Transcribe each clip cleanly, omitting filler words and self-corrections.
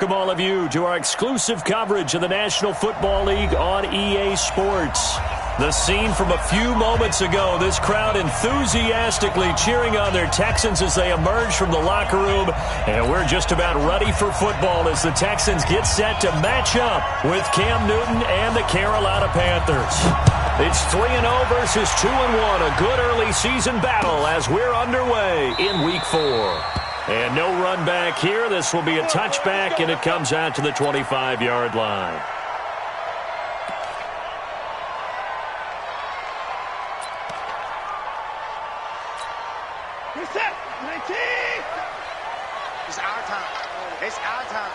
Welcome all of you to our exclusive coverage of the National Football League on EA Sports. The scene from a few moments ago, this crowd enthusiastically cheering on their Texans as they emerge from the locker room. And we're just about ready for football as the Texans get set to match up with Cam Newton and the Carolina Panthers. It's 3-0 versus 2-1, a good early season battle as we're underway in Week 4. And no run back here. This will be a touchback, and it comes out to the 25-yard line. Reset, 19. It's our time. It's our time.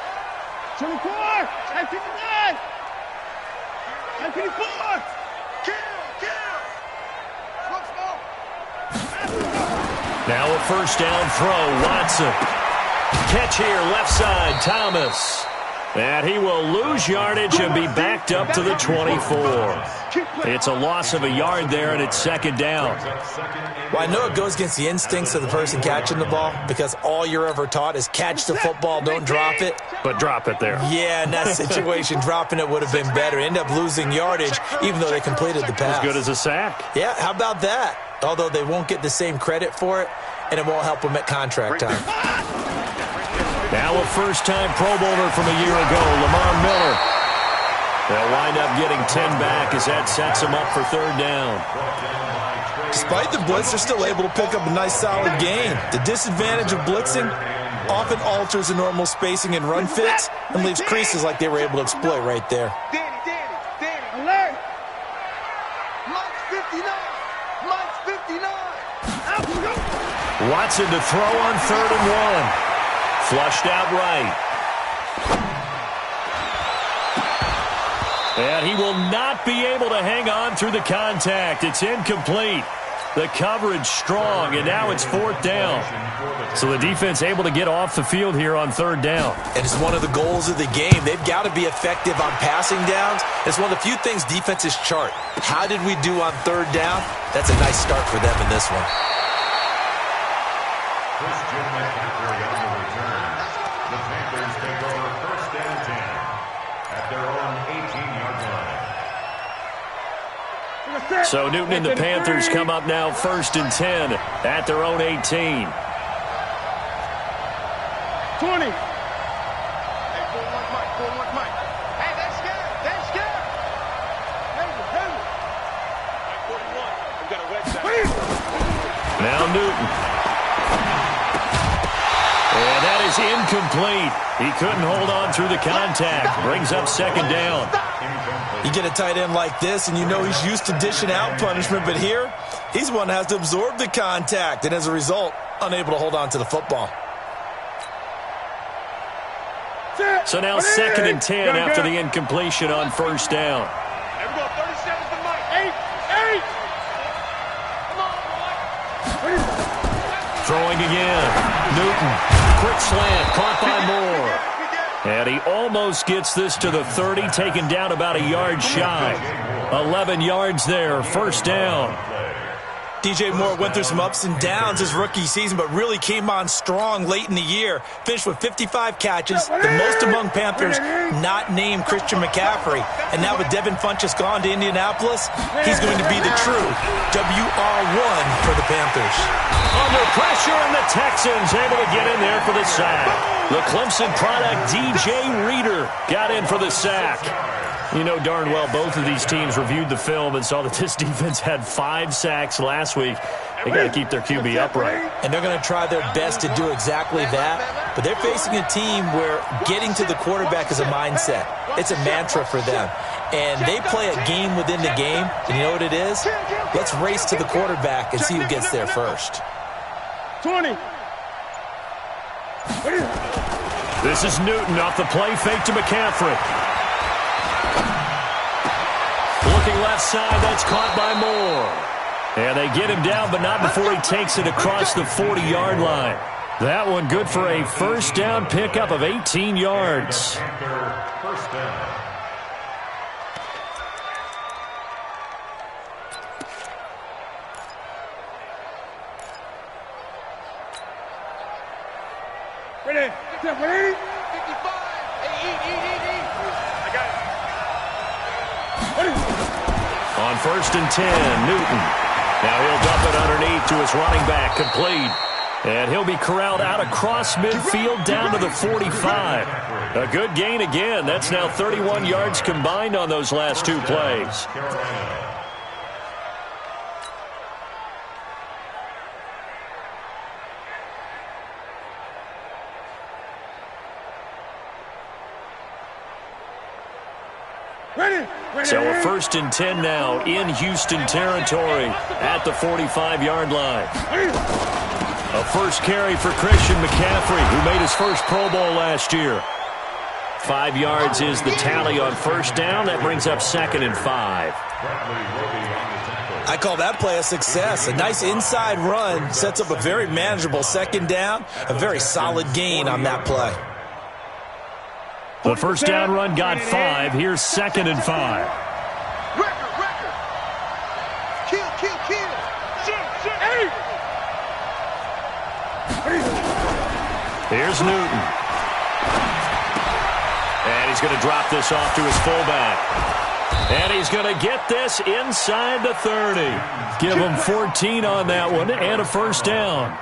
24, 959. 954. Kill. Now a first down throw, Watson. Catch here, left side, Thomas. And he will lose yardage and be backed up to the 24. It's a loss of a yard there, and it's second down. Well, I know it goes against the instincts of the person catching the ball because all you're ever taught is catch the football, don't drop it. But drop it there. Yeah, in that situation, dropping it would have been better. End up losing yardage, even though they completed the pass. As good as a sack. Yeah, how about that? Although they won't get the same credit for it, and it won't help them at contract time. Now a first-time Pro Bowler from a year ago, Lamar Miller. They'll wind up getting 10 back as that sets them up for third down. Despite the blitz, they're still able to pick up a nice, solid gain. The disadvantage of blitzing often alters the normal spacing and run fits and leaves creases like they were able to exploit right there. Danny, alert! Mike's 59. Watson to throw on 3rd and 1. Flushed out right. And he will not be able to hang on through the contact. It's incomplete. The coverage strong, and now it's 4th down. So the defense able to get off the field here on 3rd down. And it's one of the goals of the game. They've got to be effective on passing downs. It's one of the few things defenses chart. How did we do on 3rd down? That's a nice start for them in this one. The Panthers take over 1st and 10 at their own 18-yard line. So Newton and the Panthers come up now 1st and 10 at their own 18. 20. Hey, 4-1 Mike. Hey, that's good. Hey, 41. We've got a red side. Now Newton. And that is incomplete. He couldn't hold on through the contact. Brings up 2nd down. You get a tight end like this, and you know he's used to dishing out punishment, but here, he's one that has to absorb the contact, and as a result, unable to hold on to the football. So now 2nd and 10 after the incompletion on 1st down. Everyone, 30 seconds to Mike. 8. Come on, boy. Throwing again. Newton. Quick slant. Caught by Moore. And he almost gets this to the 30, taken down about a yard shy. 11 yards there. 1st down. DJ Moore went through some ups and downs his rookie season, but really came on strong late in the year. Finished with 55 catches, the most among Panthers not named Christian McCaffrey. And now with Devin Funchess gone to Indianapolis, he's going to be the true WR1 for the Panthers. Under pressure, and the Texans able to get in there for the sack. The Clemson product, DJ Reader, got in for the sack. You know darn well both of these teams reviewed the film and saw that this defense had 5 sacks last week. They got to keep their QB upright. And they're going to try their best to do exactly that. But they're facing a team where getting to the quarterback is a mindset. It's a mantra for them. And they play a game within the game. And you know what it is? Let's race to the quarterback and see who gets there first. 20. This is Newton off the play fake to McCaffrey. Looking left side, that's caught by Moore. And they get him down, but not before he takes it across the 40-yard line. That one good for a 1st down pickup of 18 yards. 1st down. Ready? 55. On 1st and 10, Newton. Now he'll dump it underneath to his running back, complete. And he'll be corralled out across midfield down to the 45. A good gain again. That's now 31 yards combined on those last two plays. So a 1st and 10 now in Houston territory at the 45-yard line. A first carry for Christian McCaffrey, who made his first Pro Bowl last year. 5 yards is the tally on 1st down. That brings up 2nd and 5. I call that play a success. A nice inside run sets up a very manageable 2nd down. A very solid gain on that play. The 1st down run got 5. Here's 2nd and 5. Record. Kill. Hey! Here's Newton. And he's going to drop this off to his fullback. And he's going to get this inside the 30. Give him 14 on that one and a 1st down.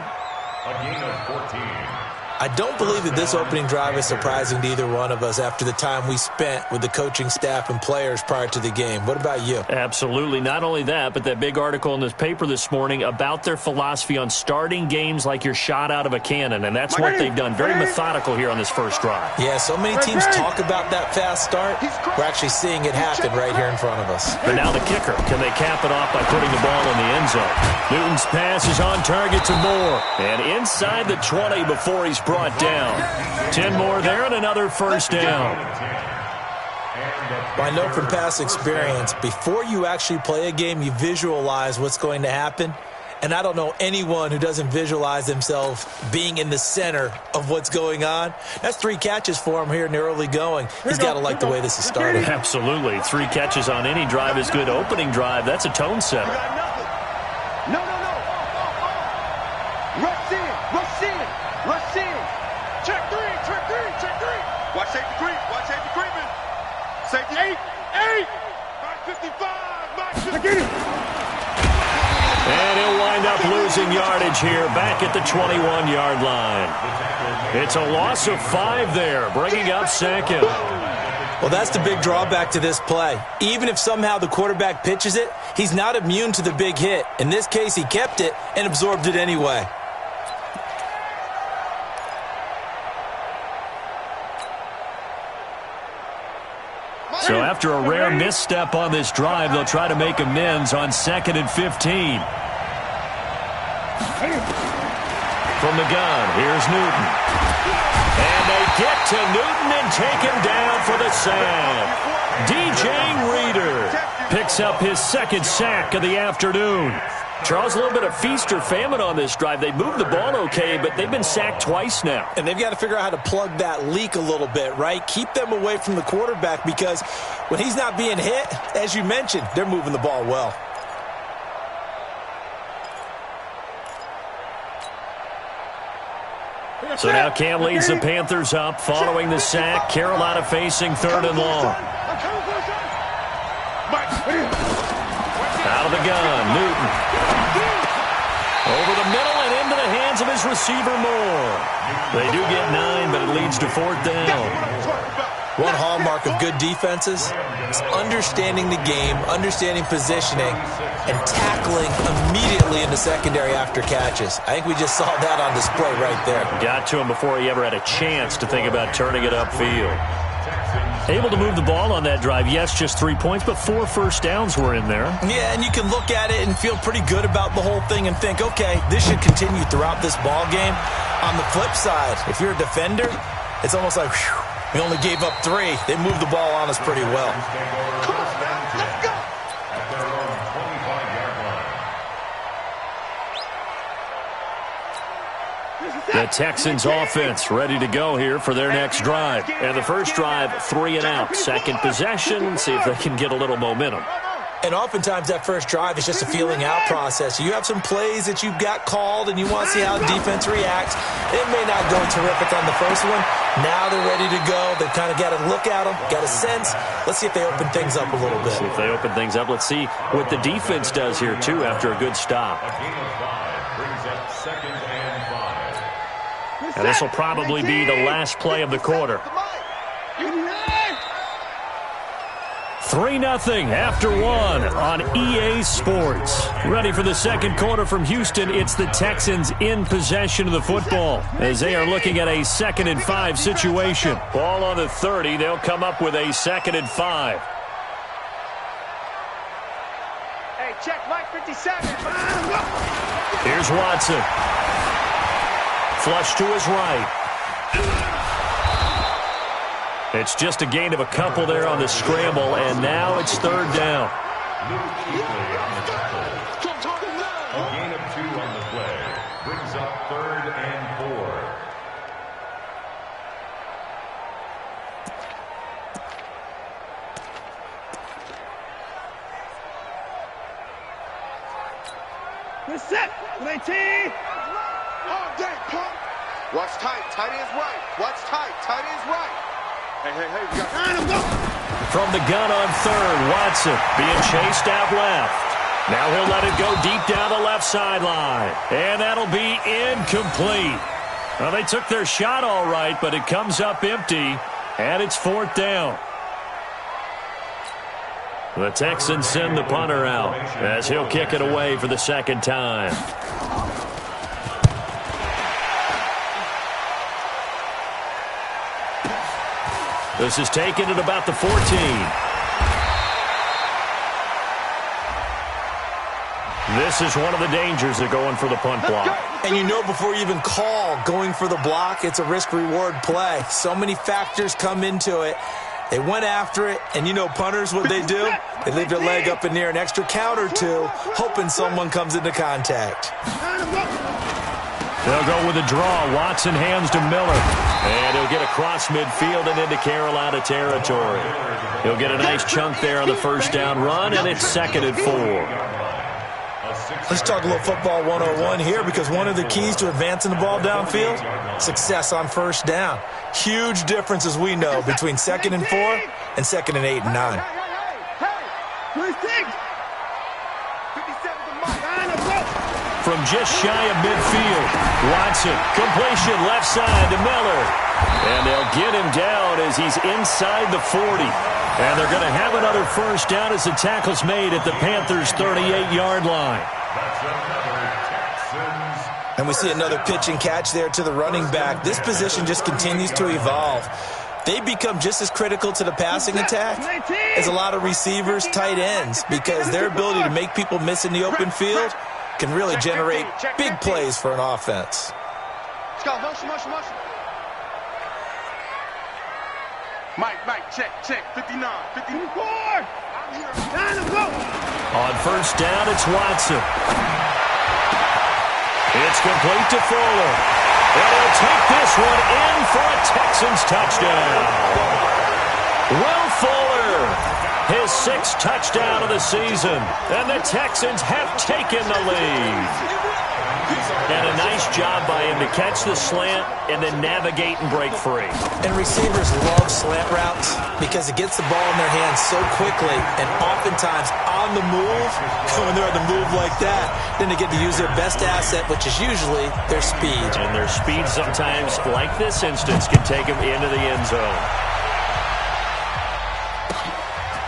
A gain of 14. I don't believe that this opening drive is surprising to either one of us after the time we spent with the coaching staff and players prior to the game. What about you? Absolutely. Not only that, but that big article in this paper this morning about their philosophy on starting games like you're shot out of a cannon, and that's what they've done. Very methodical here on this first drive. Yeah, so many teams talk about that fast start. We're actually seeing it happen right here in front of us. But now the kicker. Can they cap it off by putting the ball in the end zone? Newton's pass is on target to Moore. And inside the 20 before he's brought down. 10 more there and another 1st down. I know from past experience, before you actually play a game, you visualize what's going to happen. And I don't know anyone who doesn't visualize themselves being in the center of what's going on. That's 3 catches for him here in the early going. He's got to like the way this is started. Absolutely. 3 catches on any drive is good. Opening drive, that's a tone setter. No. Rush in. Check three. Watch safety creeping. Safety 8. 555. Get it. And he'll wind up losing yardage here back at the 21-yard line. It's a loss of 5 there, bringing up 2nd. Well, that's the big drawback to this play. Even if somehow the quarterback pitches it, he's not immune to the big hit. In this case, he kept it and absorbed it anyway. So after a rare misstep on this drive, they'll try to make amends on 2nd and 15. From the gun, here's Newton. And they get to Newton and take him down for the sack. DJ Reader picks up his 2nd sack of the afternoon. Charles, a little bit of feast or famine on this drive. They moved the ball okay, but they've been sacked twice now. And they've got to figure out how to plug that leak a little bit, right? Keep them away from the quarterback because when he's not being hit, as you mentioned, they're moving the ball well. So now Cam leads the Panthers up following the sack. Carolina facing 3rd and long. Out of the gun, Newton. Over the middle and into the hands of his receiver, Moore. They do get 9, but it leads to 4th down. One hallmark of good defenses is understanding the game, understanding positioning, and tackling immediately in the secondary after catches. I think we just saw that on display right there. Got to him before he ever had a chance to think about turning it upfield. Able to move the ball on that drive. Yes, just 3 points, but 4 first downs were in there. Yeah, and you can look at it and feel pretty good about the whole thing and think, okay, this should continue throughout this ball game. On the flip side, if you're a defender, it's almost like, whew, we only gave up 3. They moved the ball on us pretty well. Come on, let's go. At their own 25-yard line. The Texans offense ready to go here for their next drive. And the first drive, 3 and out. Second possession, see if they can get a little momentum. And oftentimes that first drive is just a feeling out process. You have some plays that you've got called and you want to see how the defense reacts. It may not go terrific on the first one. Now they're ready to go. They've kind of got to look at them, got a sense. Let's see if they open things up a little bit. See if they open things up. Let's see what the defense does here, too, after a good stop. A gain of 5 brings up 2nd and 5. And this will probably be the last play of the quarter. 3-0 after 1 on EA Sports. Ready for the second quarter from Houston. It's the Texans in possession of the football as they are looking at a 2nd and 5 situation. Ball on the 30. They'll come up with a 2nd and 5. Hey, check Mike 57. Here's Watson. Flush to his right. It's just a gain of a couple there on the scramble, and now it's 3rd down. A gain of 2 on the play brings up 3rd and 4. Good set. 19. All day, pump. Watch tight. Tight ends right. Watch tight. Tight ends right. Hey, we got From the gun on 3rd, Watson being chased out left. Now he'll let it go deep down the left sideline. And that'll be incomplete. Well, they took their shot all right, but it comes up empty, and it's 4th down. The Texans send the punter out as he'll kick it away for the 2nd time. This is taken at about the 14. This is one of the dangers of going for the punt block. And you know before you even call going for the block, it's a risk-reward play. So many factors come into it. They went after it, and you know punters, what they do? They leave their leg up in the air an extra count or two, hoping someone comes into contact. They'll go with a draw. Watson hands to Miller. And he'll get across midfield and into Carolina territory. He'll get a nice chunk there on the 1st down run, and it's 2nd and 4. Let's talk a little football 101 here, because one of the keys to advancing the ball downfield, success on 1st down. Huge difference, as we know, between 2nd and 4 and 2nd and 8 and 9. From just shy of midfield, Watson, completion left side to Miller. And they'll get him down as he's inside the 40. And they're going to have another 1st down as the tackle's made at the Panthers' 38-yard line. And we see another pitch and catch there to the running back. This position just continues to evolve. They become just as critical to the passing attack as a lot of receivers, tight ends, because their ability to make people miss in the open field can really generate big plays for an offense. Let's go. Motion. Mike, check. 59, 54. On 1st down, it's Watson. It's complete to Fuller. And he'll take this one in for a Texans touchdown. Will Fuller, his 6th touchdown of the season. And the Texans have taken the lead. And a nice job by him to catch the slant and then navigate and break free. And receivers love slant routes because it gets the ball in their hands so quickly, and oftentimes on the move, when they're on the move like that, then they get to use their best asset, which is usually their speed. And their speed sometimes, like this instance, can take them into the end zone.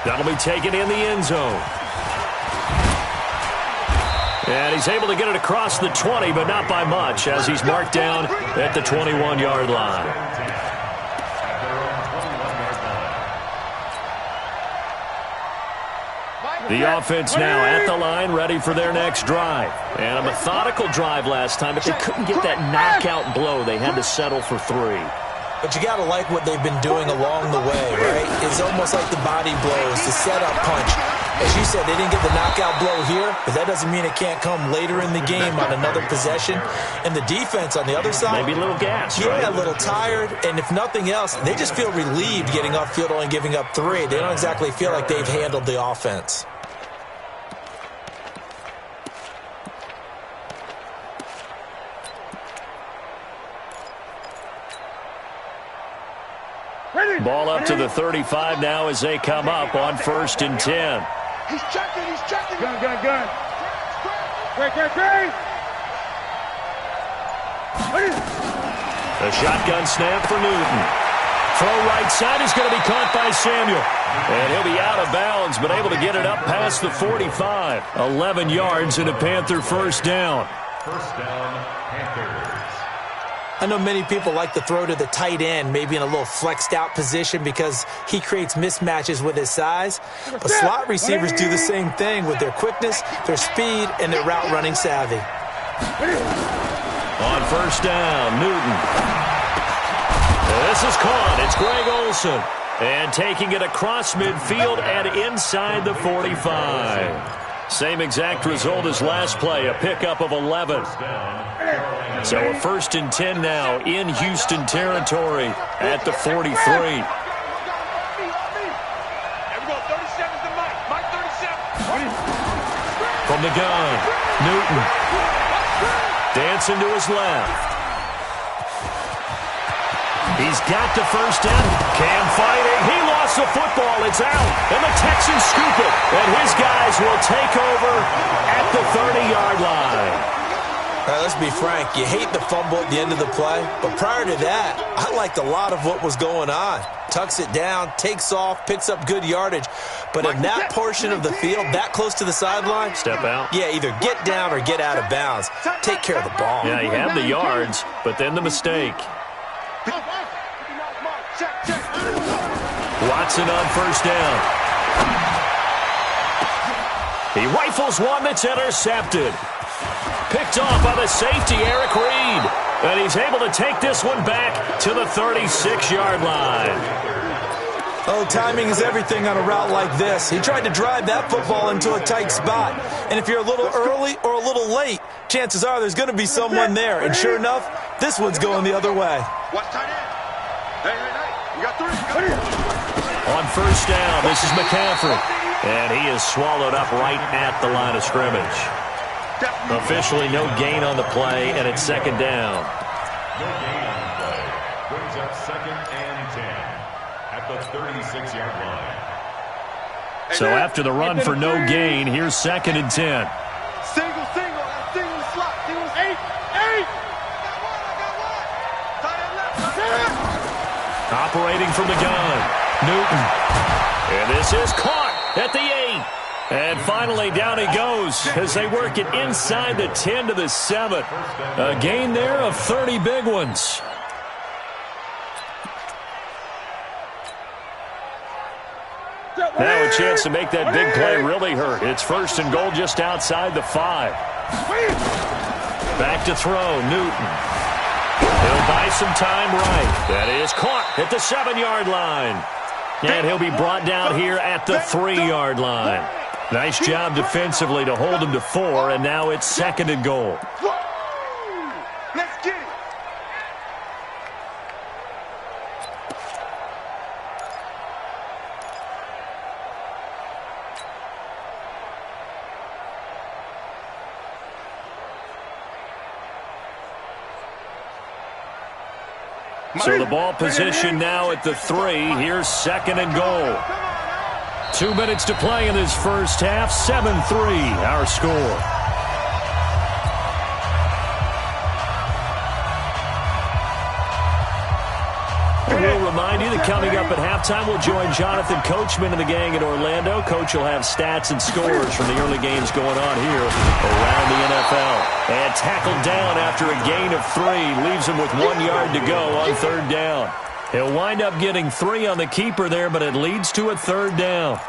That'll be taken in the end zone. And he's able to get it across the 20, but not by much, as he's marked down at the 21-yard line. The offense now at the line, ready for their next drive. And a methodical drive last time, but they couldn't get that knockout blow. They had to settle for 3. But you got to like what they've been doing along the way, right? It's almost like the body blows, the setup punch. As you said, they didn't get the knockout blow here, but that doesn't mean it can't come later in the game on another possession. And the defense on the other side, maybe a little gas, right? Yeah, a little tired. And if nothing else, they just feel relieved getting off field, only giving up 3. They don't exactly feel like they've handled the offense. out to the 35 now as they come up on 1st and 10. He's checking. Gun. Great. The shotgun snap for Newton. Throw right side is going to be caught by Samuel. And he'll be out of bounds, but able to get it up past the 45. 11 yards and a Panther first down. First down, Panthers. I know many people like to throw to the tight end, maybe in a little flexed out position because he creates mismatches with his size. But slot receivers do the same thing with their quickness, their speed, and their route running savvy. On first down, Newton. This is caught. It's Greg Olsen. And taking it across midfield and inside the 45. Same exact result as last play, a pickup of 11. So a 1st and 10 now in Houston territory at the 43. From the gun, Newton. Dancing to his left. He's got the first down. Cam fighting. He lost the football. It's out. And the Texans scoop it. And his guys will take over at the 30-yard line. Let's be frank. You hate the fumble at the end of the play. But prior to that, I liked a lot of what was going on. Tucks it down, takes off, picks up good yardage. But in that portion of the field, that close to the sideline, step out. Yeah, either get down or get out of bounds. Take care of the ball. Yeah, he had the yards, but then the mistake. Watson on first down. He rifles one that's intercepted. Picked off by the safety, Eric Reed. And he's able to take this one back to the 36-yard line. Oh, timing is everything on a route like this. He tried to drive that football into a tight spot. And if you're a little early or a little late, chances are there's going to be someone there. And sure enough, this one's going the other way. Watch tight end. Hey, you got three. On first down, this is McCaffrey. And he is swallowed up right at the line of scrimmage. Officially no gain on the play, and it's second down. No gain on the play. Brings up 2nd and 10 at the 36-yard line. So after the run for no gain, here's 2nd and 10. Single. Single slot. Single 8. I got one. Tight end left. Operating from the gun, Newton. And this is caught at the 8. And finally, down he goes as they work it inside the 10 to the 7. A gain there of 30 big ones. Now a chance to make that big play really hurt. It's 1st and goal just outside the 5. Back to throw, Newton. He'll buy some time right. That is caught at the 7-yard line. And he'll be brought down here at the 3-yard line. Nice job defensively to hold him to 4, and now it's 2nd and goal. Let's get it. So the ball position now at the 3. Here's 2nd and goal. 2 minutes to play in this first half. 7-3 our score. We'll remind you that coming up at halftime, we'll join Jonathan Coachman and the gang in Orlando. Coach will have stats and scores from the early games going on here around the NFL. And tackled down after a gain of 3. Leaves him with 1 yard to go on 3rd down. He'll wind up getting 3 on the keeper there, but it leads to a 3rd down.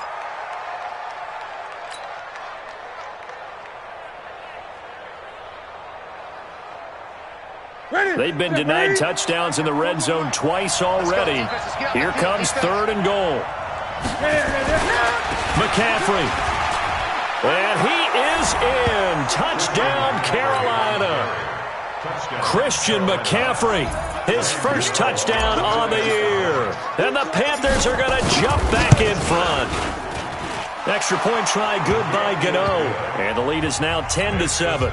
They've been denied touchdowns in the red zone twice already. Here comes 3rd and goal. McCaffrey. And he is in. Touchdown, Carolina. Christian McCaffrey, his first touchdown on the year. And the Panthers are going to jump back in front. Extra point try good by Gano. And the lead is now 10-7.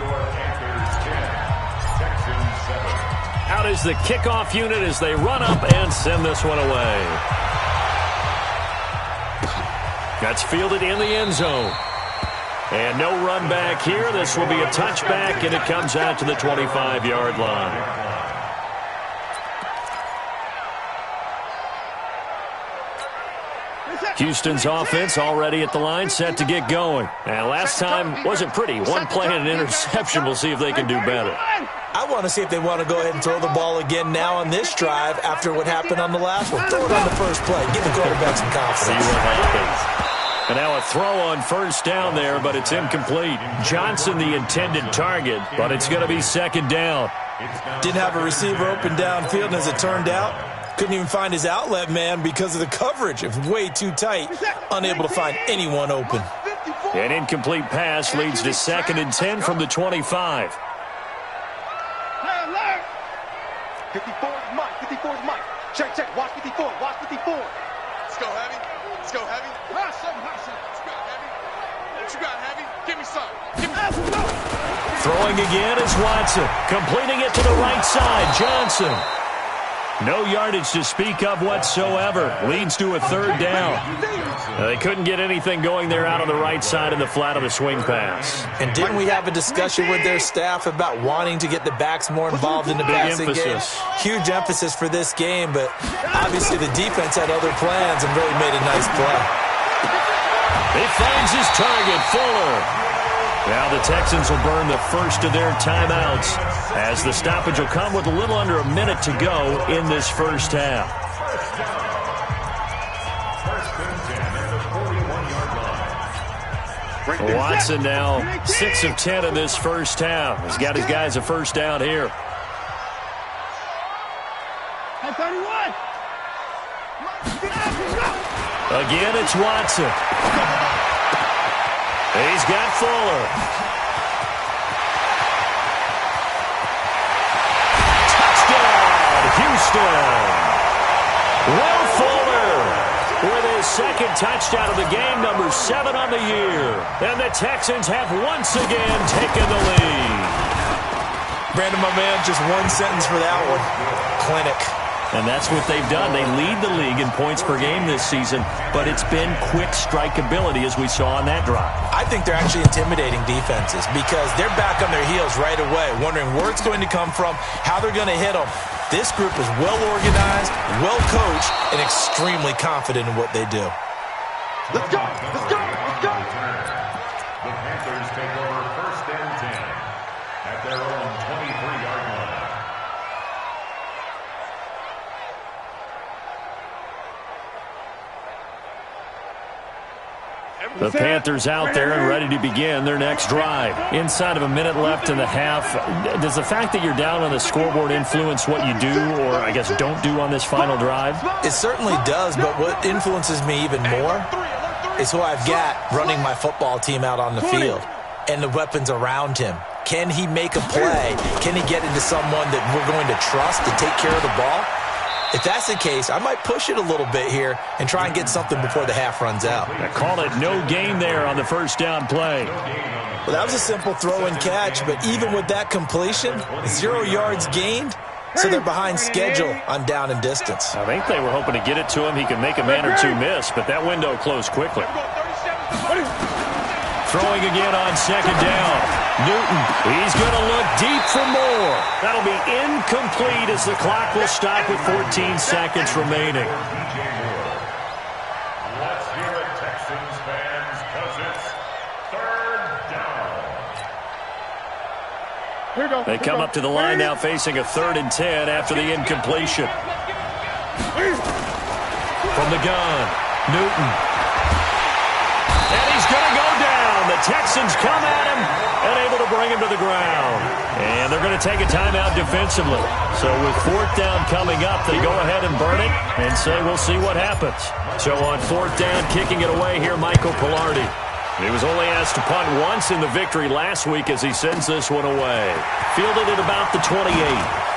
Out is the kickoff unit as they run up and send this one away. That's fielded in the end zone. And no run back here. This will be a touchback, and it comes out to the 25-yard line. Houston's offense already at the line, set to get going. And last time wasn't pretty. One play and an interception. We'll see if they can do better. I want to see if they want to go ahead and throw the ball again now on this drive after what happened on the last one. Throw it on the first play. Give the quarterback some confidence. See what happens. And now a throw on first down there, but it's incomplete. Johnson the intended target, but it's going to be second down. Didn't have a receiver open downfield, and as it turned out, couldn't even find his outlet man because of the coverage. It was way too tight, unable to find anyone open. An incomplete pass leads to 2nd and 10 from the 25. 54 is Mike. 54 is Mike. Check. Watch 54. Watch 54. Let's go, Heavy. Let's go, Heavy. What you got, Heavy? What you got, Heavy? Give me some. Throwing again is Watson. Completing it to the right side. Johnson. No yardage to speak of whatsoever. Leads to a 3rd down. They couldn't get anything going there out on the right side in the flat of the swing pass. And didn't we have a discussion with their staff about wanting to get the backs more involved in the passing game? Huge emphasis for this game, but obviously the defense had other plans and really made a nice play. He finds his target, Fuller. Now the Texans will burn the first of their timeouts as the stoppage will come with a little under a minute to go in this first half. Watson now 6 of 10 in this first half. He's got his guys a first down here. Again, it's Watson. He's got Fuller. Touchdown, Houston. Will Fuller with his 2nd touchdown of the game, number 7 on the year. And the Texans have once again taken the lead. Brandon, my man, just one sentence for that one. Clinic. And that's what they've done. They lead the league in points per game this season, but it's been quick strikeability as we saw on that drive. I think they're actually intimidating defenses because they're back on their heels right away, wondering where it's going to come from, how they're going to hit them. This group is well organized, well coached, and extremely confident in what they do. Let's go! Let's go! Let's go! The Panthers take over 1st and 10 at their own 23-yard line. The Panthers out there and ready to begin their next drive. Inside of a minute left in the half, does the fact that you're down on the scoreboard influence what you do or, I guess, don't do on this final drive? It certainly does, but what influences me even more is who I've got running my football team out on the field and the weapons around him. Can he make a play? Can he get into someone that we're going to trust to take care of the ball? If that's the case, I might push it a little bit here and try and get something before the half runs out. I call it no gain there on the first down play. Well, that was a simple throw and catch, but even with that completion, 0 yards gained, so they're behind schedule on down and distance. I think they were hoping to get it to him. He could make a man or two miss, but that window closed quickly. Throwing again on 2nd down. Newton, he's going to look deep for more. That'll be incomplete as the clock will stop with 14 seconds remaining. Let's hear it, Texans fans, because it's 3rd down. They come up to the line now facing a 3rd and 10 after the incompletion. From the gun, Newton. And he's going to go down. The Texans come at him and able to bring him to the ground. And they're going to take a timeout defensively. So with 4th down coming up, they go ahead and burn it and say we'll see what happens. So on 4th down, kicking it away here, Michael Pilardi. He was only asked to punt once in the victory last week as he sends this one away. Fielded at about the 28.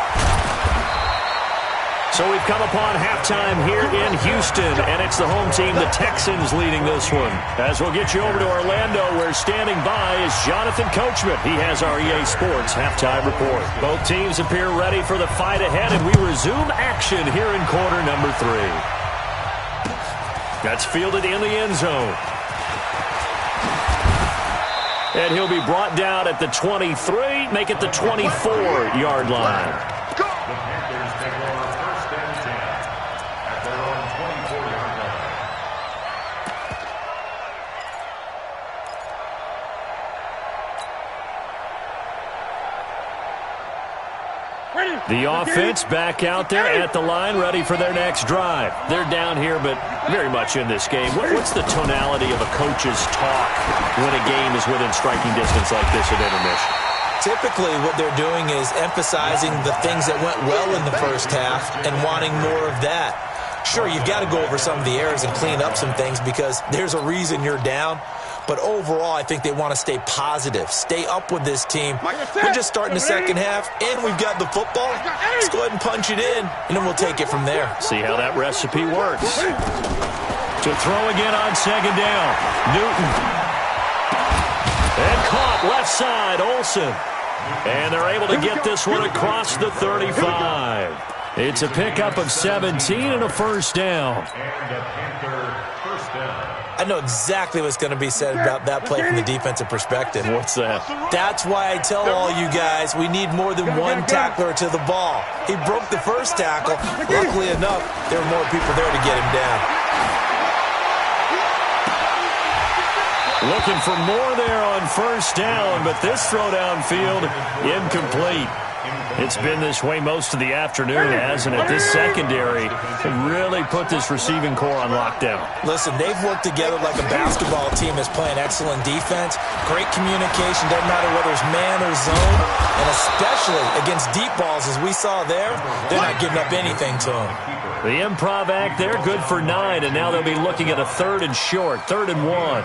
So we've come upon halftime here in Houston, and it's the home team, the Texans, leading this one. As we'll get you over to Orlando, where standing by is Jonathan Coachman. He has our EA Sports halftime report. Both teams appear ready for the fight ahead, and we resume action here in quarter number 3. That's fielded in the end zone. And he'll be brought down at the 23, make it the 24-yard line. The Panthers take over 1st and 10 at their own 24-yard line. The offense back out there at the line, ready for their next drive. They're down here, but very much in this game. What's the tonality of a coach's talk when a game is within striking distance like this at intermission? Typically, what they're doing is emphasizing the things that went well in the first half and wanting more of that. Sure, you've got to go over some of the errors and clean up some things because there's a reason you're down. But overall, I think they want to stay positive, stay up with this team. We're just starting the second half, and we've got the football. Let's go ahead and punch it in, and then we'll take it from there. See how that recipe works. To throw again on second down. Newton. And caught left side, Olsen. And they're able to get this one across the 35. It's a pickup of 17 and a first down. And a Panther first down. I know exactly what's going to be said about that play from the defensive perspective. What's that? That's why I tell all you guys we need more than one tackler to the ball. He broke the first tackle. Luckily enough, there were more people there to get him down. Looking for more there on first down, but this throw downfield incomplete. It's been this way most of the afternoon, hasn't it? This secondary really put this receiving core on lockdown. Listen, they've worked together like a basketball team that's playing excellent defense. Great communication, doesn't matter whether it's man or zone. And especially against deep balls, as we saw there, they're not giving up anything to them. The improv act there, good for 9, and now they'll be looking at a 3rd and short, 3rd and 1.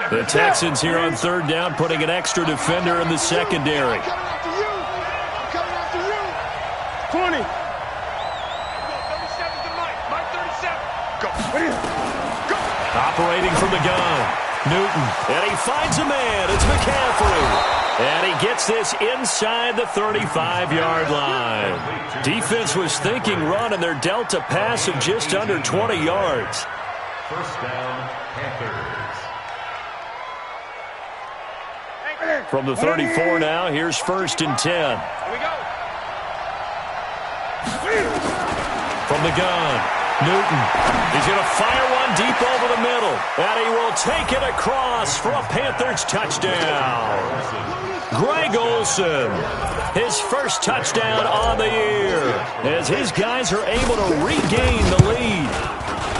The Texans here on 3rd down, putting an extra defender in the secondary. Coming after you. Coming after you. 20. 37 to Mike. Mike 37. Go. Go. Operating from the gun. Newton. And he finds a man. It's McCaffrey. And he gets this inside the 35-yard line. Defense was thinking run, and they're dealt a pass of just under 20 yards. First down, Panthers. From the 34 now, here's 1st and 10. Here we go. From the gun, Newton. He's going to fire one deep over the middle. And he will take it across for a Panthers touchdown. Greg Olsen, his first touchdown on the year, as his guys are able to regain the lead.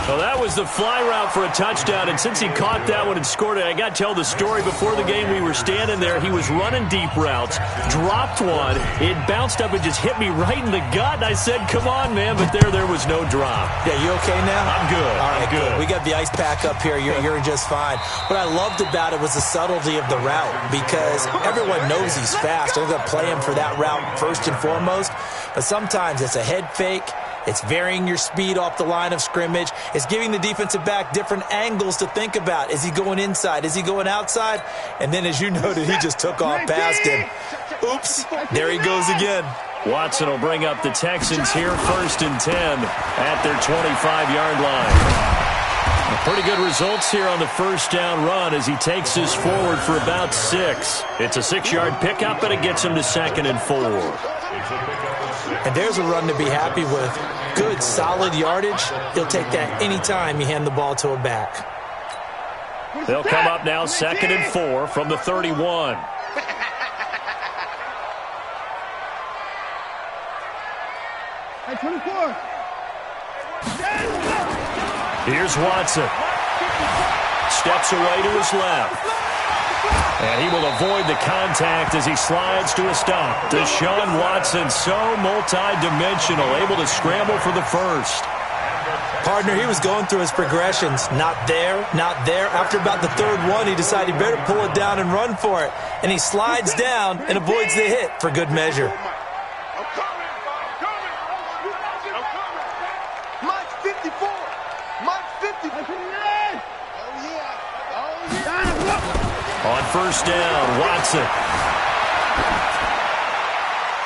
Well, that was the fly route for a touchdown, and since he caught that one and scored it, I got to tell the story. Before the game, we were standing there. He was running deep routes, dropped one. It bounced up and just hit me right in the gut, and I said, come on, man, but there was no drop. Yeah, you okay now? I'm good. All right, I'm good. We got the ice pack up here. You're just fine. What I loved about it was the subtlety of the route because everyone knows he's fast. They're going to play him for that route first and foremost, but sometimes it's a head fake. It's varying your speed off the line of scrimmage. It's giving the defensive back different angles to think about. Is he going inside? Is he going outside? And then, as you noted, he just took off past him. Oops, there he goes again. Watson will bring up the Texans here, 1st and 10 at their 25-yard line. Pretty good results here on the first down run as he takes this forward for about 6. It's a 6-yard pickup, but it gets him to 2nd and 4. And there's a run to be happy with. Good, solid yardage. He'll take that anytime you hand the ball to a back. They'll come up now 2nd and 4 from the 31. Hey, 24. Here's Watson. Steps away to his left. And he will avoid the contact as he slides to a stop. Deshaun Watson, so multi-dimensional, able to scramble for the first. Partner, he was going through his progressions. Not there, not there. After about the 3rd one, he decided he better pull it down and run for it. And he slides down and avoids the hit for good measure. I'm coming. Mike's 54. Mike's 54. Oh, yeah. On first down, Watson.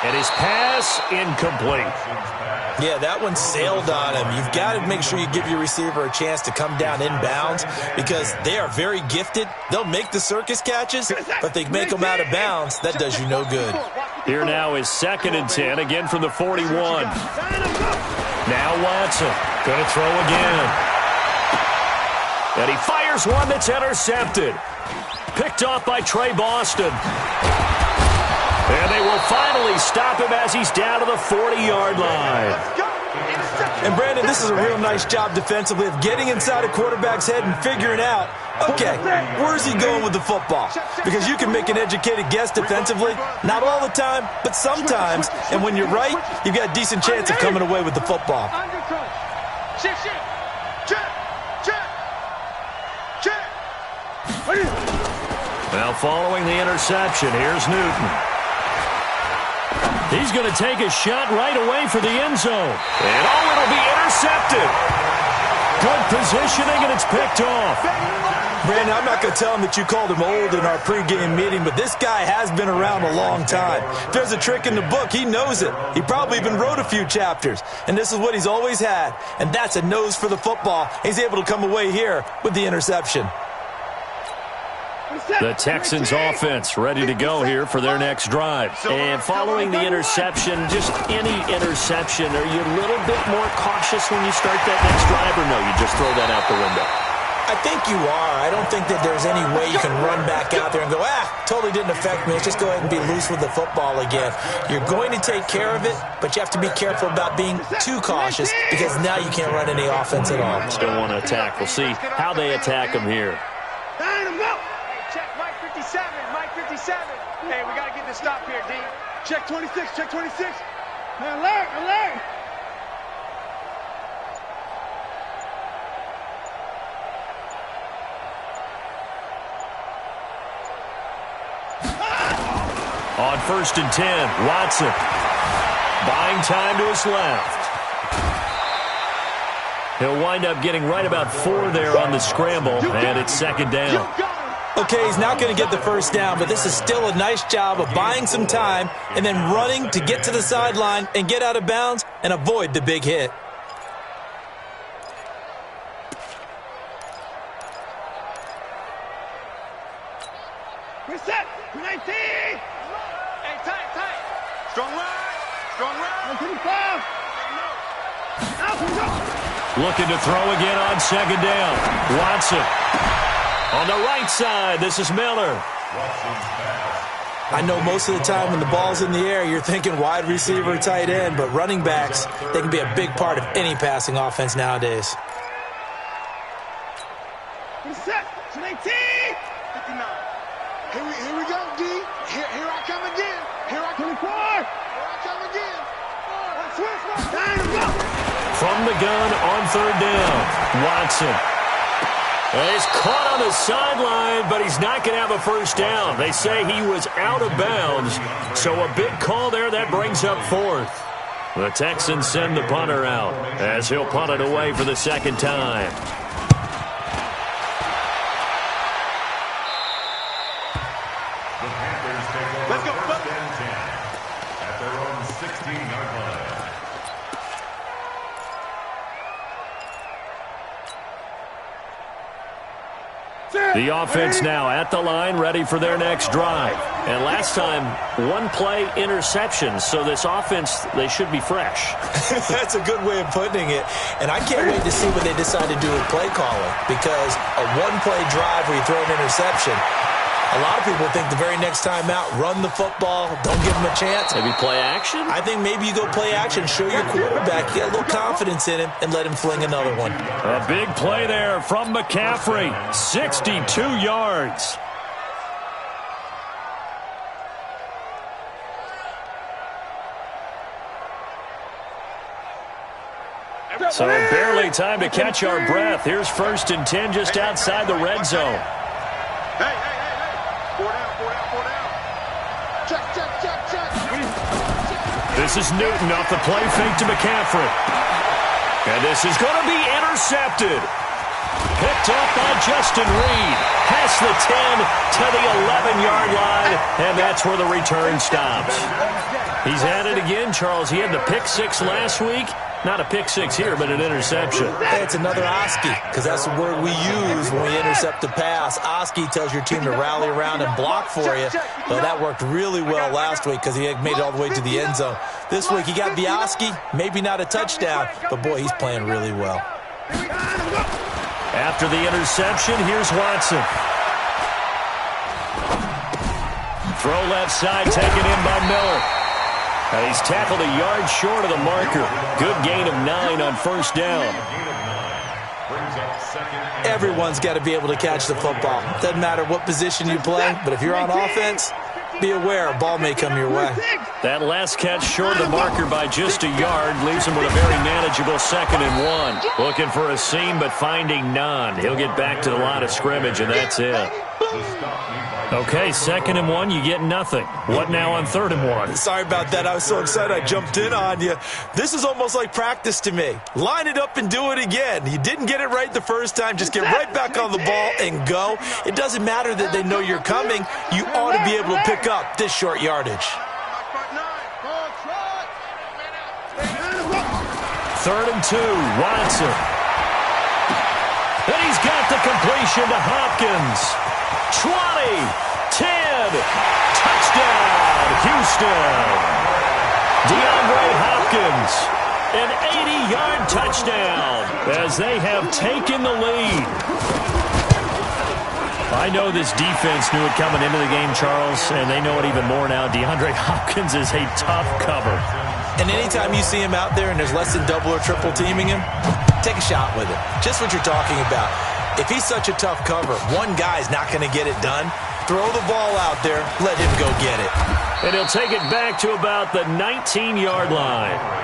And his pass incomplete. Yeah, that one sailed on him. You've got to make sure you give your receiver a chance to come down inbounds because they are very gifted. They'll make the circus catches, but if they make them out of bounds, that does you no good. Here now is 2nd and 10, again from the 41. Now Watson, going to throw again. And he fires one that's intercepted. Picked off by Trey Boston. And they will finally stop him as he's down to the 40-yard line. And, Brandon, this is a real nice job defensively of getting inside a quarterback's head and figuring out, okay, where's he going with the football? Because you can make an educated guess defensively, not all the time, but sometimes. And when you're right, you've got a decent chance of coming away with the football. Well, following the interception, here's Newton. He's going to take a shot right away for the end zone. And, it'll be intercepted. Good positioning, and it's picked off. Brandon, I'm not going to tell him that you called him old in our pregame meeting, but this guy has been around a long time. If there's a trick in the book, he knows it. He probably even wrote a few chapters. And this is what he's always had. And that's a nose for the football. He's able to come away here with the interception. The Texans offense ready to go here for their next drive. And following the interception, just any interception, are you a little bit more cautious when you start that next drive, or no, you just throw that out the window? I think you are. I don't think that there's any way you can run back out there and go, totally didn't affect me. Let's just go ahead and be loose with the football again. You're going to take care of it, but you have to be careful about being too cautious because now you can't run any offense at all. Still want to attack. We'll see how they attack him here. Check Mike 57, Mike 57. Hey, we got to get this stop here, D. Check 26, check 26. Hey, alert, alert. On 1st and 10, Watson buying time to his left. He'll wind up getting right about 4 there on the scramble, and it's 2nd down. Okay, he's not going to get the first down, but this is still a nice job of buying some time and then running to get to the sideline and get out of bounds and avoid the big hit. We're set. 19. Hey, tight. Strong right. 125. Looking to throw again on 2nd down. Watson. On the right side, this is Miller. I know most of the time when the ball's in the air, you're thinking wide receiver, tight end, but running backs, they can be a big part of any passing offense nowadays. We're set. 19. 59. Here we go, D. Here I come again. Here I come. 24. Here I come again. From the gun on 3rd down, Watson. He's caught on the sideline, but he's not going to have a first down. They say he was out of bounds, so a big call there. That brings up 4th. The Texans send the punter out as he'll punt it away for the 2nd time. The Panthers take over. Let's go. 1st and 10 at their own 16-yard line. The offense now at the line, ready for their next drive. And last time, 1-play interception. So this offense, they should be fresh. That's a good way of putting it. And I can't wait to see what they decide to do with play calling. Because a 1-play drive where you throw an interception, a lot of people think the very next time out, run the football, don't give them a chance. Maybe play action? I think maybe you go play action, show your quarterback, get a little confidence in him, and let him fling another one. A big play there from McCaffrey, 62 yards. So barely time to catch our breath. Here's 1st and 10 just outside the red zone. Hey. 4 down. Check. This is Newton off the play fake to McCaffrey. And this is going to be intercepted. Picked off by Justin Reed. Past the 10 to the 11-yard line, and that's where the return stops. He's at it again, Charles. He had the pick six last week. Not a pick six here, but an interception. Hey, it's another Oski, because that's the word we use when we intercept a pass. Oski tells your team to rally around and block for you. Well, that worked really well last week because he had made it all the way to the end zone. This week, he got the Oski, maybe not a touchdown, but, boy, he's playing really well. After the interception, here's Watson. Throw left side, taken in by Miller. And he's tackled a yard short of the marker. Good gain of 9 on first down. Everyone's got to be able to catch the football. Doesn't matter what position you play, but if you're on offense, be aware a ball may come your way. That last catch short of the marker by just a yard leaves him with a very manageable 2nd and 1. Looking for a seam, but finding none. He'll get back to the line of scrimmage, and that's it. Okay, 2nd and 1, you get nothing. What now on 3rd and 1? Sorry about that. I was so excited I jumped in on you. This is almost like practice to me. Line it up and do it again. You didn't get it right the first time. Just get right back on the ball and go. It doesn't matter that they know you're coming. You ought to be able to pick up this short yardage. 3rd and 2, Watson. And he's got the completion to Hopkins. 20, 10, touchdown, Houston. DeAndre Hopkins, an 80-yard touchdown as they have taken the lead. I know this defense knew it coming into the game, Charles, and they know it even more now. DeAndre Hopkins is a tough cover. And anytime you see him out there and there's less than double or triple teaming him, take a shot with him. Just what you're talking about. If he's such a tough cover, one guy's not going to get it done. Throw the ball out there. Let him go get it. And he'll take it back to about the 19-yard line.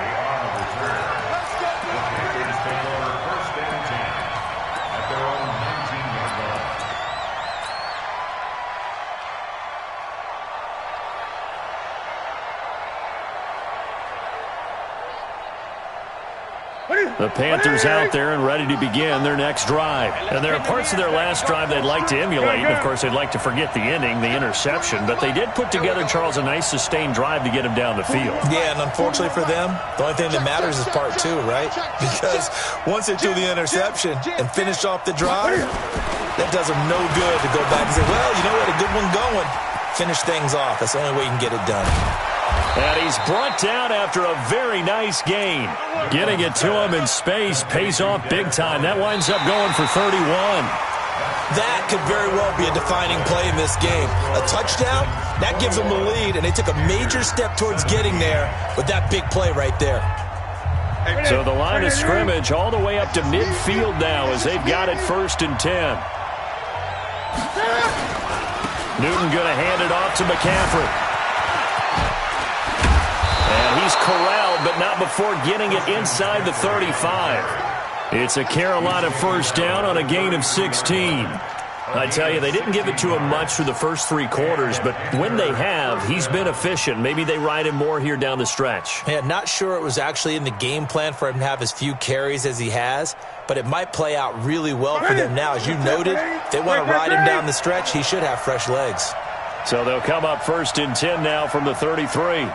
The Panthers out there and ready to begin their next drive. And there are parts of their last drive they'd like to emulate. And, of course, they'd like to forget the ending, the interception. But they did put together, Charles, a nice sustained drive to get him down the field. Yeah, and unfortunately for them, the only thing that matters is part 2, right? Because once they do the interception and finish off the drive, that does them no good to go back and say, well, you know what, a good one going. Finish things off. That's the only way you can get it done. And he's brought down after a very nice gain. Getting it to him in space pays off big time. That winds up going for 31. That could very well be a defining play in this game. A touchdown, that gives them the lead, and they took a major step towards getting there with that big play right there. So the line of scrimmage all the way up to midfield now as they've got it 1st and 10. Newton going to hand it off to McCaffrey. And he's corralled, but not before getting it inside the 35. It's a Carolina 1st down on a gain of 16. I tell you, they didn't give it to him much through the first 3 quarters, but when they have, he's been efficient. Maybe they ride him more here down the stretch. Yeah, not sure it was actually in the game plan for him to have as few carries as he has, but it might play out really well for them now. As you noted, if they want to ride him down the stretch, he should have fresh legs. So they'll come up 1st and 10 now from the 33.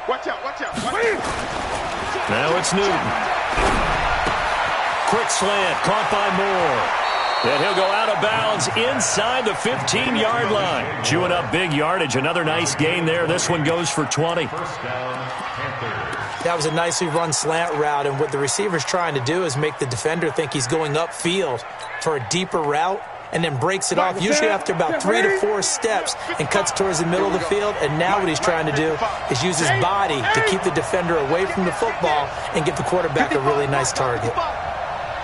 Watch out, watch out. Now it's Newton. Quick slant, caught by Moore. And he'll go out of bounds inside the 15-yard line. Chewing up big yardage. Another nice gain there. This one goes for 20. That was a nicely run slant route, and what the receiver's trying to do is make the defender think he's going upfield for a deeper route, and then breaks it off, usually after about 3 to 4 steps, and cuts towards the middle of the field. And now what he's trying to do is use his body to keep the defender away from the football and give the quarterback a really nice target.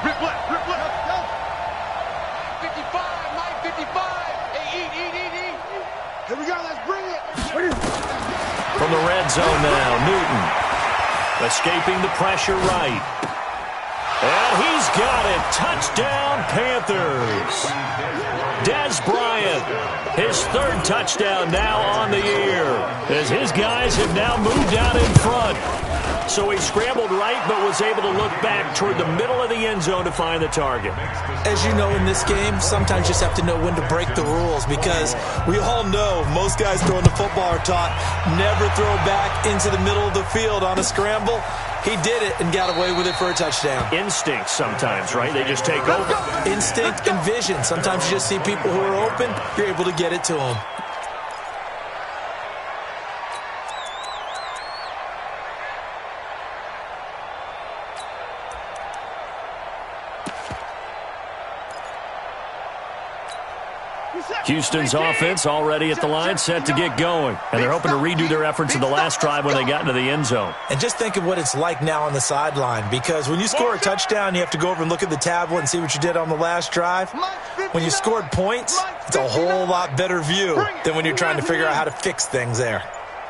Rip left, rip left. 55, Mike, 55. Hey, eat. Here we go, let's bring it. From the red zone now, Newton. Escaping the pressure right. And he's got it. Touchdown, Panthers. Dez Bryant, his third touchdown now on the year, as his guys have now moved out in front. So he scrambled right, but was able to look back toward the middle of the end zone to find the target. As you know, in this game, sometimes you just have to know when to break the rules, because we all know most guys throwing the football are taught never throw back into the middle of the field on a scramble. He did it and got away with it for a touchdown. Instinct sometimes, right? They just take over. Instinct and vision. Sometimes you just see people who are open, you're able to get it to them. Houston's offense already at the line, set to get going. And they're hoping to redo their efforts in the last drive when they got into the end zone. And just think of what it's like now on the sideline, because when you score a touchdown, you have to go over and look at the tablet and see what you did on the last drive. When you scored points, it's a whole lot better view than when you're trying to figure out how to fix things there.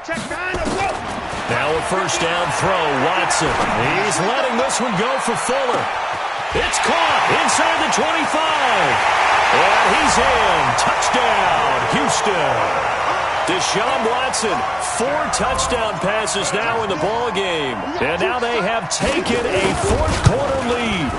Now a first down throw, Watson. He's letting this one go for Fuller. It's caught inside the 25. And he's in. Touchdown, Houston. Deshaun Watson, 4 touchdown passes now in the ball game. And now they have taken a fourth-quarter lead.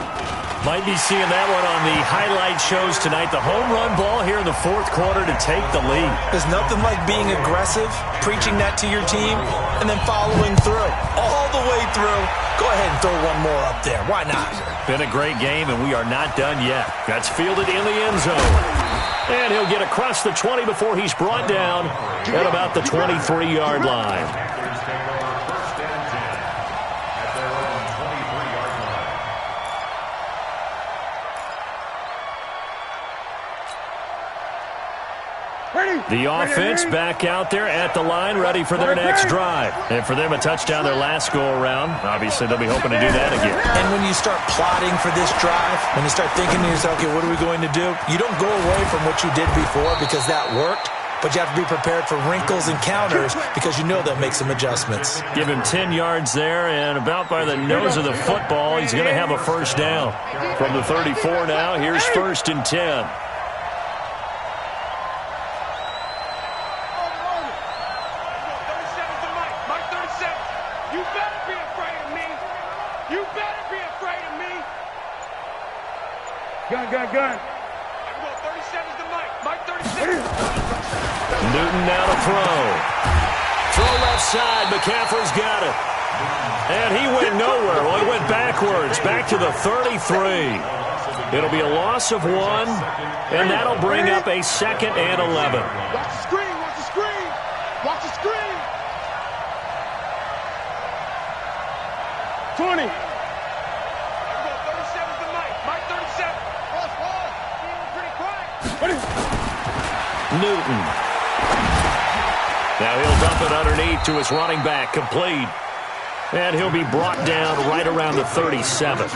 Might be seeing that one on the highlight shows tonight. The home run ball here in the fourth quarter to take the lead. There's nothing like being aggressive, preaching that to your team, and then following through. All the way through. Go ahead and throw one more up there. Why not? Been a great game, and we are not done yet. That's fielded in the end zone. And he'll get across the 20 before he's brought down at about the 23-yard line. The offense back out there at the line, ready for their next drive. And for them, a touchdown their last go-around. Obviously, they'll be hoping to do that again. And when you start plotting for this drive, when you start thinking to yourself, okay, what are we going to do? You don't go away from what you did before because that worked, but you have to be prepared for wrinkles and counters because you know they'll make some adjustments. Give him 10 yards there, and about by the nose of the football, he's going to have a first down. From the 34 now, here's 1st and 10. Gun. 37's the Mike 37. Newton now to throw. Throw left side. McCaffrey's got it. And he went nowhere. Well, he went backwards. Back to the 33. It'll be a loss of 1, and that'll bring up a 2nd and 11. Watch the screen. Watch the screen. Watch the screen. 20. 37's the Mike 37. Newton. Now he'll dump it underneath to his running back, complete. And he'll be brought down right around the 37.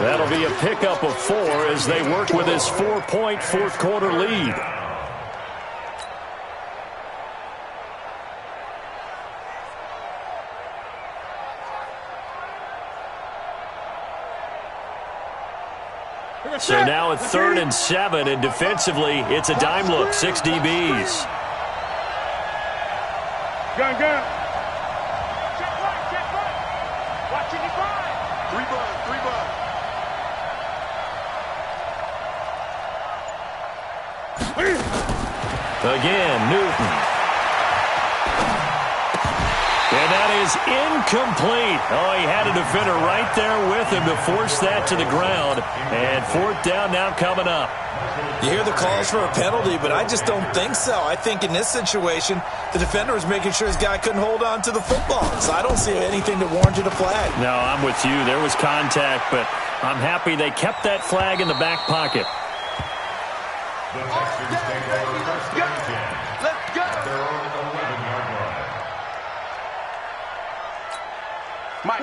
That'll be a pickup of 4 as they work with his 4-point fourth-quarter lead. So now at 3rd and 7, and defensively, it's a dime look, 6 DBs. Gun. Check right. Watch it, 3 bud. Again, Newton. And that is incomplete. Oh, he had a defender right there with him to force that to the ground. And 4th down now coming up. You hear the calls for a penalty, but I just don't think so. I think in this situation, the defender was making sure his guy couldn't hold on to the football. So I don't see anything that warranted a flag. No, I'm with you. There was contact, but I'm happy they kept that flag in the back pocket. The Texans take over 1st and 10. Let's go. At their own 11-yard line.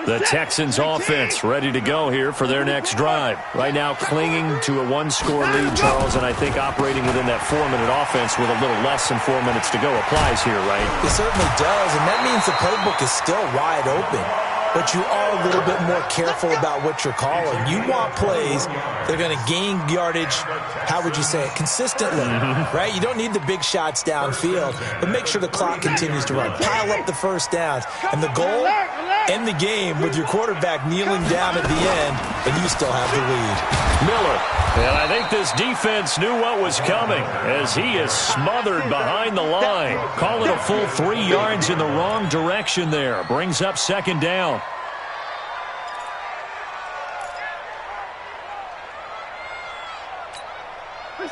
The Texans offense ready to go here for their next drive. Right now clinging to a 1-score lead, Charles, and I think operating within that 4-minute offense with a little less than 4 minutes to go applies here, right? It certainly does, and that means the playbook is still wide open. but you are a little bit more careful about what you're calling. You want plays that are going to gain yardage, how would you say it, consistently, right? You don't need the big shots downfield, but make sure the clock continues to run. Pile up the first downs. And the goal, end the game with your quarterback kneeling down at the end, and you still have the lead. Miller. And I think this defense knew what was coming as he is smothered behind the line. Call it a full 3 yards in the wrong direction there. Brings up second down.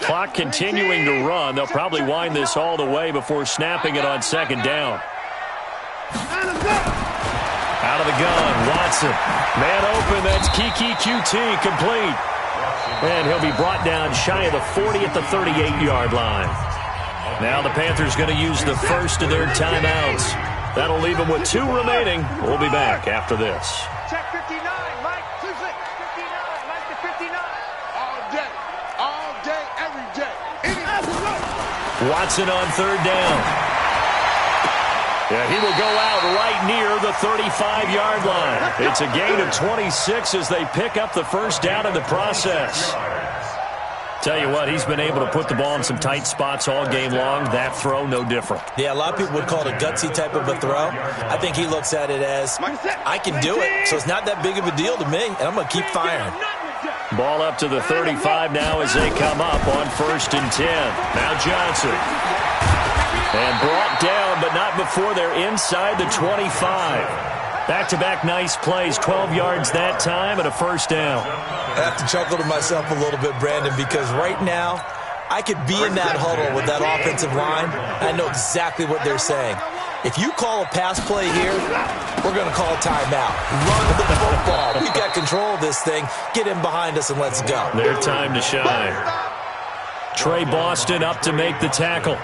Clock continuing to run. They'll probably wind this all the way before snapping it on second down. Out of the gun, Watson. Man open, that's Kiki QT, complete. And he'll be brought down shy of the 40 at the 38-yard line. Now the Panthers going to use the first of their timeouts. That'll leave them with 2 remaining. We'll be back after this. Check 59, Mike. 59, Mike to 59. All day, every day. Watson on third down. Yeah, he will go out right near the 35-yard line. It's a gain of 26 as they pick up the first down in the process. Tell you what, he's been able to put the ball in some tight spots all game long. That throw, no different. Yeah, a lot of people would call it a gutsy type of a throw. I think he looks at it as, I can do it, so it's not that big of a deal to me, and I'm going to keep firing. Ball up to the 35 now as they come up on 1st and 10. Now Johnson. And brought down, but not before they're inside the 25. Back-to-back nice plays, 12 yards that time, and a first down. I have to chuckle to myself a little bit, Brandon, because right now, I could be in that huddle with that offensive line. I know exactly what they're saying. If you call a pass play here, we're going to call a timeout. Run the football. We've got control of this thing. Get in behind us and let's go. Their time to shine. Trey Boston up to make the tackle.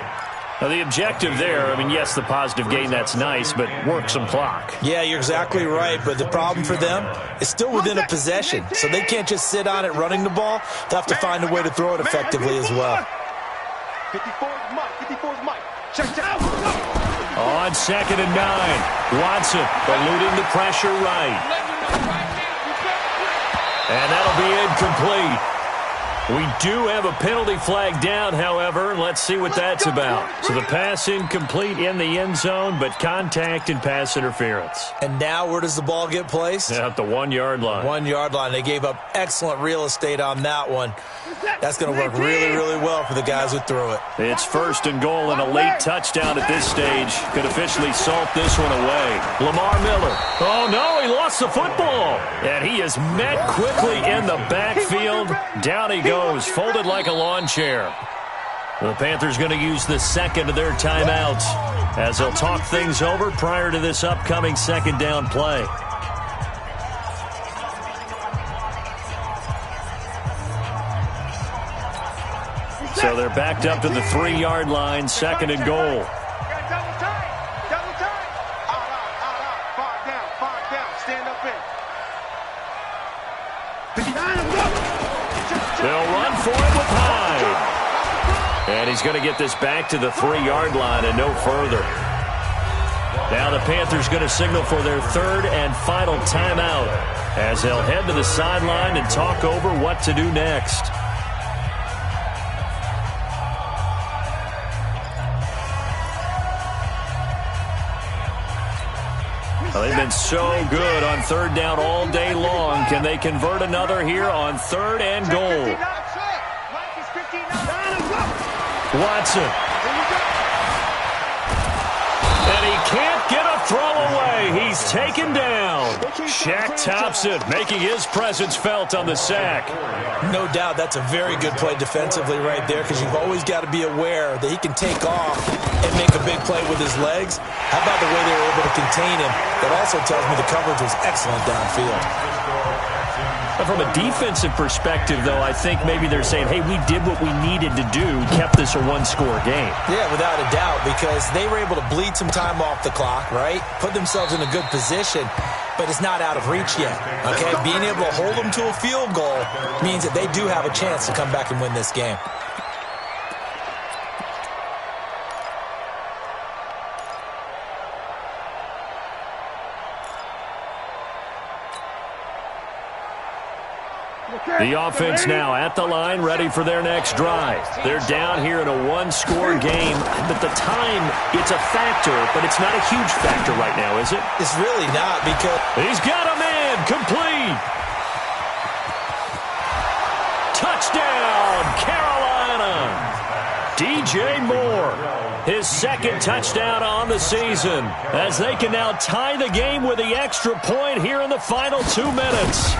Now, the objective there, I mean, yes, the positive gain, that's nice, but work some clock. Yeah, you're exactly right, but the problem for them is still within a possession, so they can't just sit on it running the ball. They'll have to find a way to throw it effectively as well. 54's Mike. Check. On 2nd and 9, Watson eluding the pressure right. And that'll be incomplete. We do have a penalty flag down, however. Let's see what that's about. So the pass incomplete in the end zone, but contact and pass interference. And now where does the ball get placed? At the 1-yard line. 1-yard line. They gave up excellent real estate on that one. That's going to work really, really well for the guys who threw it. It's 1st and goal and a late touchdown at this stage. Could officially salt this one away. Lamar Miller. Oh, no, he lost the football. And he is met quickly in the backfield. Down he goes, folded like a lawn chair. The Panthers going to use the second of their timeouts as they'll talk things over prior to this upcoming second down play. So they're backed up to the 3-yard line, 2nd and goal. Double time. Five down. Stand up in. They'll run for it with Hyde. And he's going to get this back to the 3-yard line and no further. Now the Panthers going to signal for their 3rd and final timeout as they'll head to the sideline and talk over what to do next. Well, they've been so good on 3rd down all day long. Can they convert another here on 3rd and goal? Watson. And he can't get a throw away. He's taken down. Shaq Thompson making his presence felt on the sack. No doubt that's a very good play defensively right there because you've always got to be aware that he can take off and make a big play with his legs. How about the way they were able to contain him? That also tells me the coverage was excellent downfield. From a defensive perspective, though, I think maybe they're saying, hey, we did what we needed to do, kept this a 1-score game. Yeah, without a doubt, because they were able to bleed some time off the clock, right? Put themselves in a good position, but it's not out of reach yet, okay? Being able to hold them to a field goal means that they do have a chance to come back and win this game. The offense now at the line, ready for their next drive. They're down here in a one-score game, but the time, it's a factor, but it's not a huge factor right now, is it? It's really not, because he's got a man complete. Touchdown, Carolina. DJ Moore, his second touchdown on the season, as they can now tie the game with the extra point here in the final 2 minutes.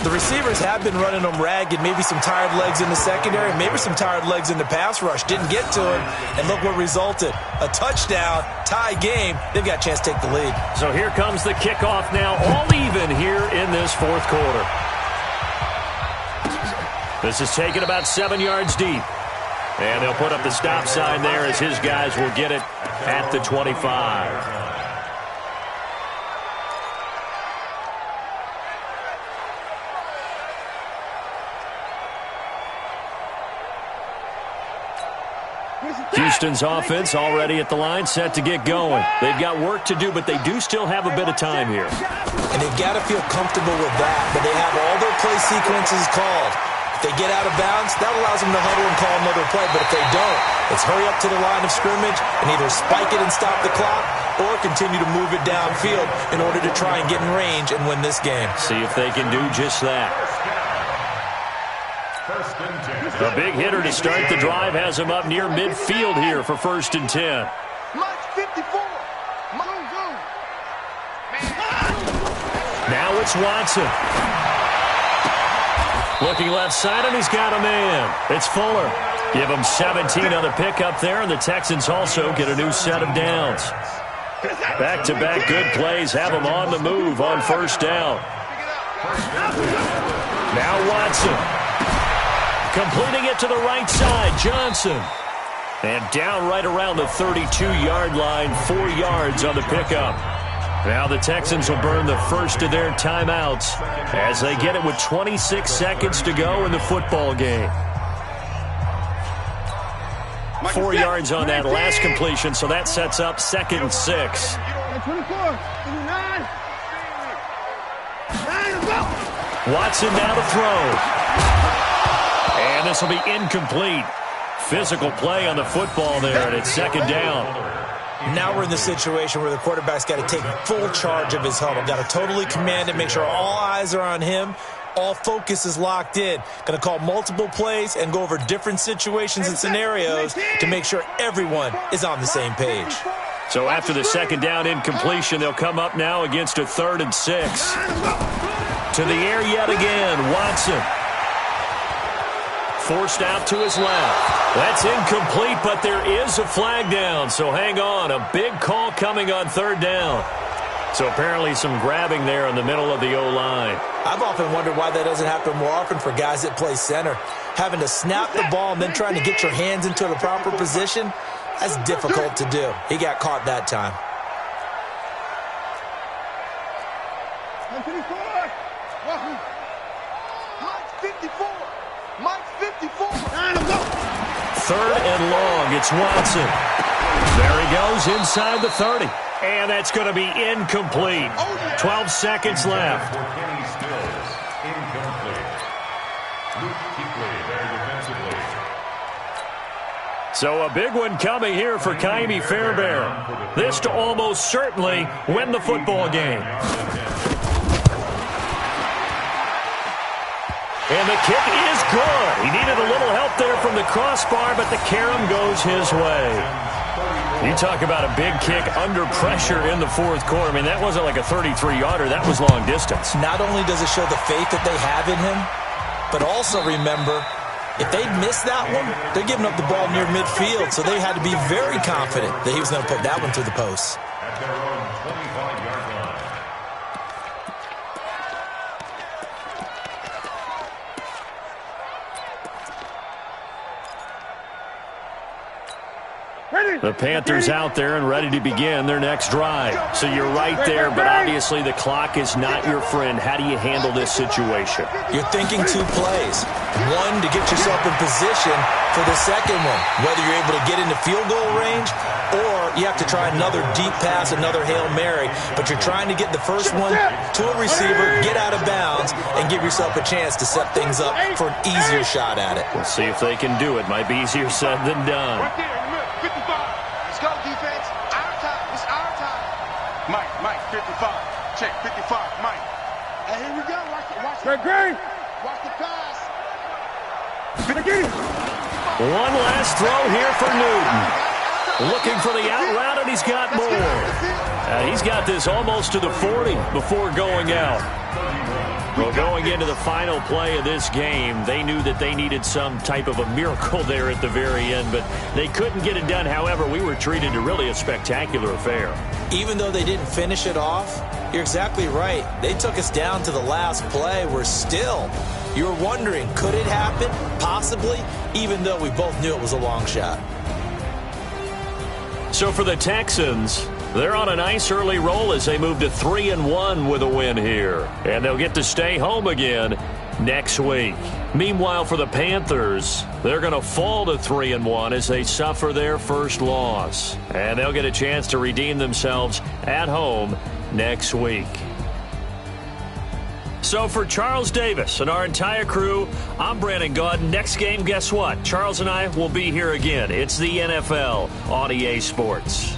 The receivers have been running them ragged, maybe some tired legs in the secondary, maybe some tired legs in the pass rush. Didn't get to him, and look what resulted. A touchdown, tie game. They've got a chance to take the lead. So here comes the kickoff now, all even here in this fourth quarter. This is taken about 7 yards deep. And they'll put up the stop sign there as his guys will get it at the 25. Houston's offense already at the line, set to get going. They've got work to do, but they do still have a bit of time here. And they've got to feel comfortable with that, but they have all their play sequences called. If they get out of bounds, that allows them to huddle and call another play. But if they don't, it's hurry up to the line of scrimmage and either spike it and stop the clock or continue to move it downfield in order to try and get in range and win this game. See if they can do just that. A big hitter to start the drive has him up near midfield here for 1st and 10. Mike 54. Now it's Watson. Looking left side, and he's got a man. It's Fuller. Give him 17 on the pickup there, and the Texans also get a new set of downs. Back-to-back good plays have them on the move on 1st down. Now Watson. Completing it to the right side, Johnson. And down right around the 32-yard line, 4 yards on the pickup. Now the Texans will burn the first of their timeouts as they get it with 26 seconds to go in the football game. 4 yards on that last completion, so that sets up 2nd and 6. Watson now to throw. And this will be incomplete. Physical play on the football there, and it's 2nd down. Now we're in the situation where the quarterback's got to take full charge of his huddle. Got to totally command it, make sure all eyes are on him. All focus is locked in. Going to call multiple plays and go over different situations and scenarios to make sure everyone is on the same page. So after the 2nd down incompletion, they'll come up now against a 3rd and 6. To the air yet again, Watson. Forced out to his left. That's incomplete, but there is a flag down, so hang on. A big call coming on 3rd down. So apparently some grabbing there in the middle of the O-line. I've often wondered why that doesn't happen more often for guys that play center. Having to snap the ball and then trying to get your hands into the proper position, that's difficult to do. He got caught that time. Mike 54. 3rd and long. It's Watson. There he goes inside the 30. And that's going to be incomplete. 12 seconds left. So a big one coming here for Kaimi Fairbairn. This to almost certainly win the football game. And the kick is good. He needed a little help there from the crossbar, but the carom goes his way. You talk about a big kick under pressure in the 4th quarter. I mean, that wasn't like a 33-yarder. That was long distance. Not only does it show the faith that they have in him, but also remember, if they'd missed that one, they're giving up the ball near midfield, so they had to be very confident that he was going to put that one through the post. At their own 25-yard line. The Panthers out there and ready to begin their next drive. So you're right there, but obviously the clock is not your friend. How do you handle this situation? You're thinking 2 plays. One, to get yourself in position for the second one, whether you're able to get into field goal range or you have to try another deep pass, another Hail Mary, but you're trying to get the first one to a receiver, get out of bounds, and give yourself a chance to set things up for an easier shot at it. We'll see if they can do it. Might be easier said than done. Right there in the middle, 55. Let's go, defense. Our time. It's our time. Mike, 55. Check, 55. Mike. And here we go. Watch it. Watch the pass. One last throw here for Newton. Looking for the out route, and he's got more. He's got this almost to the 40 before going out. Well, going into the final play of this game, they knew that they needed some type of a miracle there at the very end, but they couldn't get it done. However, we were treated to really a spectacular affair. Even though they didn't finish it off, you're exactly right. They took us down to the last play. We're still, you were wondering, could it happen? Possibly, even though we both knew it was a long shot. So for the Texans, they're on a nice early roll as they move to 3-1 with a win here. And they'll get to stay home again next week. Meanwhile, for the Panthers, they're going to fall to 3-1 as they suffer their first loss. And they'll get a chance to redeem themselves at home next week. So for Charles Davis and our entire crew, I'm Brandon Gaudin. Next game, guess what? Charles and I will be here again. It's the NFL on EA Sports.